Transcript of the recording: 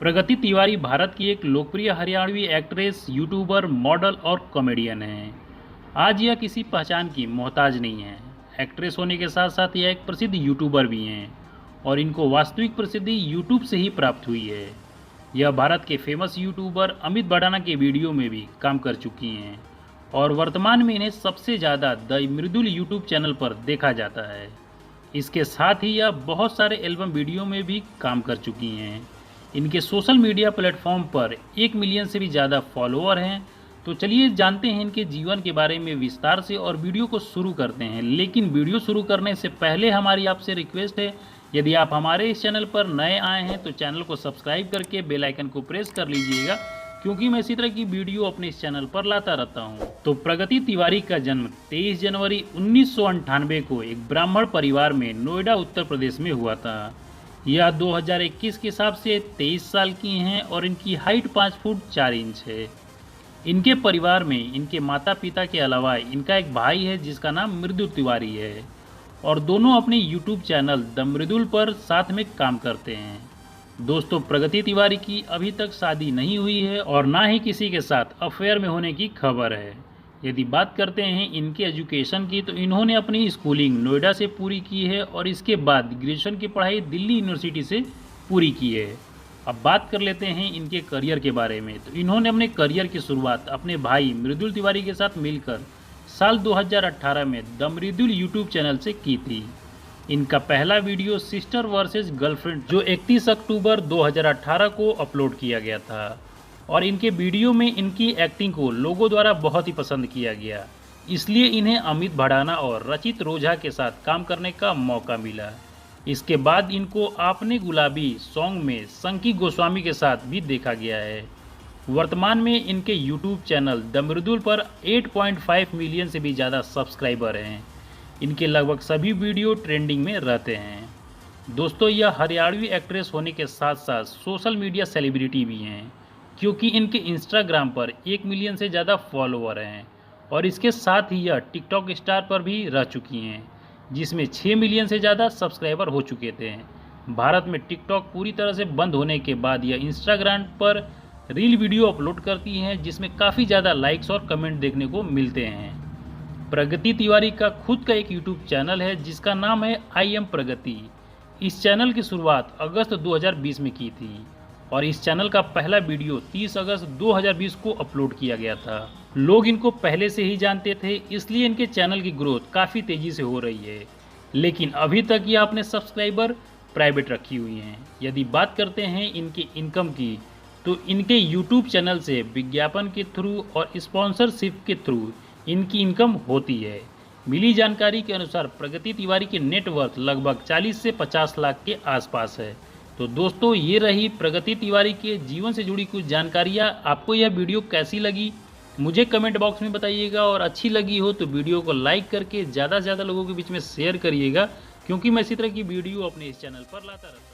प्रगति तिवारी भारत की एक लोकप्रिय हरियाणवी एक्ट्रेस, यूट्यूबर, मॉडल और कॉमेडियन हैं। आज यह किसी पहचान की मोहताज नहीं है। एक्ट्रेस होने के साथ साथ यह एक प्रसिद्ध यूट्यूबर भी हैं और इनको वास्तविक प्रसिद्धि यूट्यूब से ही प्राप्त हुई है। यह भारत के फेमस यूट्यूबर अमित भड़ाना के वीडियो में भी काम कर चुकी हैं और वर्तमान में इन्हें सबसे ज़्यादा द मृदुल यूट्यूब चैनल पर देखा जाता है। इसके साथ ही यह बहुत सारे एल्बम वीडियो में भी काम कर चुकी हैं। इनके सोशल मीडिया प्लेटफॉर्म पर 1 मिलियन से भी ज़्यादा फॉलोअर हैं। तो चलिए जानते हैं इनके जीवन के बारे में विस्तार से और वीडियो को शुरू करते हैं। लेकिन वीडियो शुरू करने से पहले हमारी आपसे रिक्वेस्ट है, यदि आप हमारे इस चैनल पर नए आए हैं तो चैनल को सब्सक्राइब करके बेल आइकन को प्रेस कर लीजिएगा, क्योंकि मैं इसी तरह की वीडियो अपने इस चैनल पर लाता रहता हूं। तो प्रगति तिवारी का जन्म 23 जनवरी 1998 को एक ब्राह्मण परिवार में नोएडा, उत्तर प्रदेश में हुआ था। यह 2021 के हिसाब से 23 साल की हैं और इनकी हाइट 5 फुट 4 इंच है। इनके परिवार में इनके माता पिता के अलावा इनका एक भाई है जिसका नाम मृदुल तिवारी है और दोनों अपने यूट्यूब चैनल द मृदुल पर साथ में काम करते हैं। दोस्तों, प्रगति तिवारी की अभी तक शादी नहीं हुई है और ना ही किसी के साथ अफेयर में होने की खबर है। यदि बात करते हैं इनके एजुकेशन की, तो इन्होंने अपनी स्कूलिंग नोएडा से पूरी की है और इसके बाद ग्रेजुएशन की पढ़ाई दिल्ली यूनिवर्सिटी से पूरी की है। अब बात कर लेते हैं इनके करियर के बारे में। तो इन्होंने अपने करियर की शुरुआत अपने भाई मृदुल तिवारी के साथ मिलकर साल 2018 में द मृदुल यूट्यूब चैनल से की थी। इनका पहला वीडियो सिस्टर वर्सेस गर्लफ्रेंड जो 31 अक्टूबर 2018 को अपलोड किया गया था और इनके वीडियो में इनकी एक्टिंग को लोगों द्वारा बहुत ही पसंद किया गया, इसलिए इन्हें अमित भड़ाना और रचित रोझा के साथ काम करने का मौका मिला। इसके बाद इनको आपने गुलाबी सॉन्ग में संकी गोस्वामी के साथ भी देखा गया है। वर्तमान में इनके यूट्यूब चैनल द मृदुल पर 8.5 मिलियन से भी ज़्यादा सब्सक्राइबर हैं। इनके लगभग सभी वीडियो ट्रेंडिंग में रहते हैं। दोस्तों, यह हरियाणवी एक्ट्रेस होने के साथ साथ सोशल मीडिया सेलिब्रिटी भी हैं, क्योंकि इनके इंस्टाग्राम पर 1 मिलियन से ज़्यादा फॉलोअर हैं और इसके साथ ही यह टिकटॉक स्टार पर भी रह चुकी हैं, जिसमें 6 मिलियन से ज़्यादा सब्सक्राइबर हो चुके थे। भारत में टिकटॉक पूरी तरह से बंद होने के बाद यह इंस्टाग्राम पर रील वीडियो अपलोड करती हैं, जिसमें काफ़ी ज़्यादा लाइक्स और कमेंट देखने को मिलते हैं। प्रगति तिवारी का खुद का एक यूट्यूब चैनल है जिसका नाम है आई एम प्रगति। इस चैनल की शुरुआत अगस्त 2020 में की थी और इस चैनल का पहला वीडियो 30 अगस्त 2020 को अपलोड किया गया था। लोग इनको पहले से ही जानते थे, इसलिए इनके चैनल की ग्रोथ काफ़ी तेज़ी से हो रही है, लेकिन अभी तक ये अपने सब्सक्राइबर प्राइवेट रखी हुई हैं। यदि बात करते हैं इनकी इनकम की, तो इनके यूट्यूब चैनल से विज्ञापन के थ्रू और स्पॉन्सरशिप के थ्रू इनकी इनकम होती है। मिली जानकारी के अनुसार प्रगति तिवारी की नेटवर्थ लगभग 40 से 50 लाख के आसपास है। तो दोस्तों, ये रही प्रगति तिवारी के जीवन से जुड़ी कुछ जानकारियाँ। आपको यह वीडियो कैसी लगी मुझे कमेंट बॉक्स में बताइएगा और अच्छी लगी हो तो वीडियो को लाइक करके ज़्यादा से ज़्यादा लोगों के बीच में शेयर करिएगा, क्योंकि मैं इसी तरह की वीडियो अपने इस चैनल पर लाता रहता हूँ।